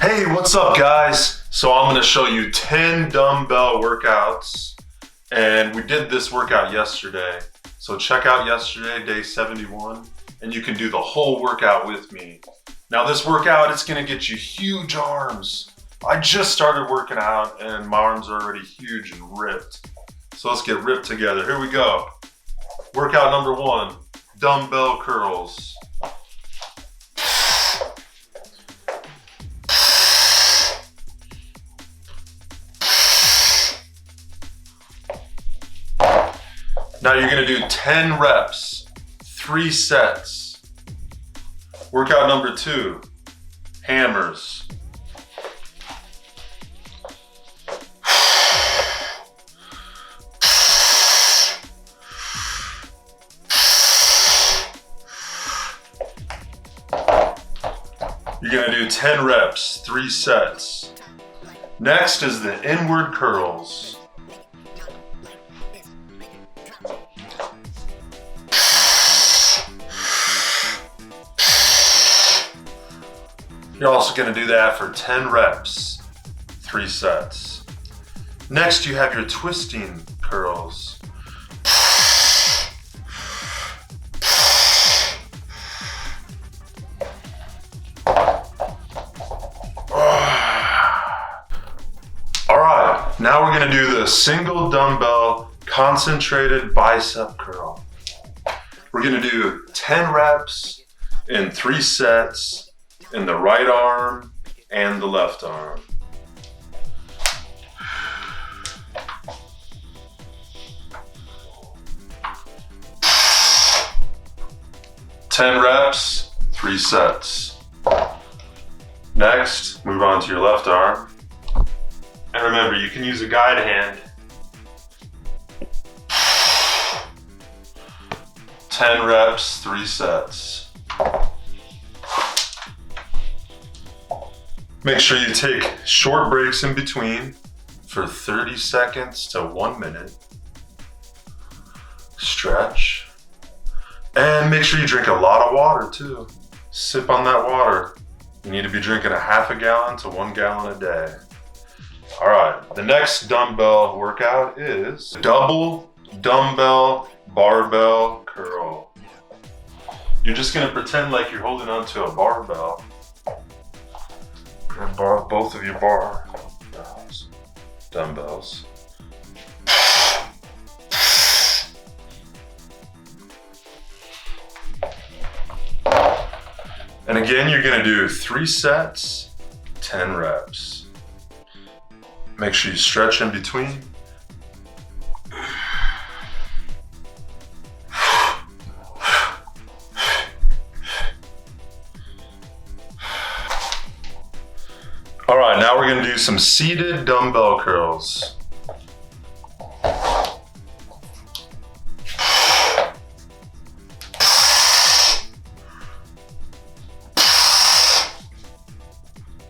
Hey, what's up guys? So I'm gonna show you 10 dumbbell workouts, and we did this workout yesterday. So check out yesterday, day 71, and you can do the whole workout with me. Now this workout, it's gonna get you huge arms. I just started working out and my arms are already huge and ripped. So let's get ripped together. Here we go. Workout number 1, dumbbell curls. Now you're gonna do 10 reps, 3 sets. Workout number 2, hammers. You're gonna do 10 reps, 3 sets. Next is the inward curls. You're also gonna do that for 10 reps, 3 sets. Next, you have your twisting curls. All right, now we're gonna do the single dumbbell concentrated bicep curl. We're gonna do 10 reps in 3 sets in the right arm and the left arm. Ten reps, 3 sets. Next, move on to your left arm. And remember, you can use a guide hand. 10 reps, 3 sets. Make sure you take short breaks in between for 30 seconds to 1 minute. Stretch. And make sure you drink a lot of water too. Sip on that water. You need to be drinking a half a gallon to 1 gallon a day. All right, the next dumbbell workout is double dumbbell barbell curl. You're just gonna pretend like you're holding onto a barbell. Grab both of your dumbbells. And again, you're gonna do 3 sets, 10 reps. Make sure you stretch in between. All right, now we're gonna do some seated dumbbell curls.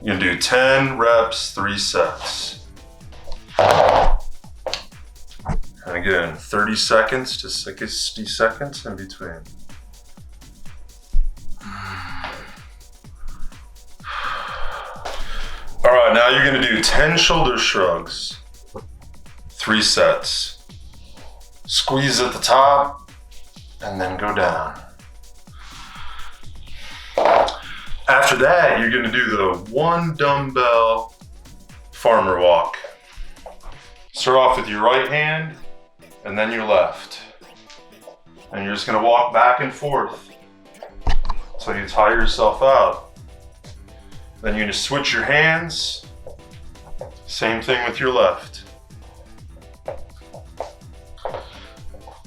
You're gonna do 10 reps, 3 sets. And again, 30 seconds to 60 seconds in between. All right, now you're gonna do 10 shoulder shrugs, 3 sets. Squeeze at the top and then go down. After that, you're gonna do the 1 dumbbell farmer walk. Start off with your right hand and then your left. And you're just gonna walk back and forth until you tire yourself out. Then you're gonna switch your hands. Same thing with your left.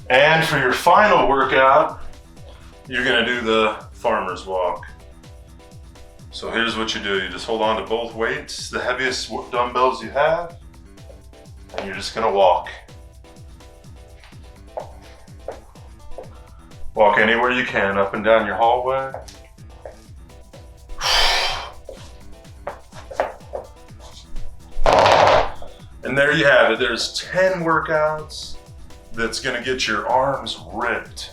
And for your final workout, you're gonna do the farmer's walk. So here's what you do. You just hold on to both weights, the heaviest dumbbells you have, and you're just gonna walk. Walk anywhere you can, up and down your hallway. And there you have it. There's 10 workouts that's gonna get your arms ripped.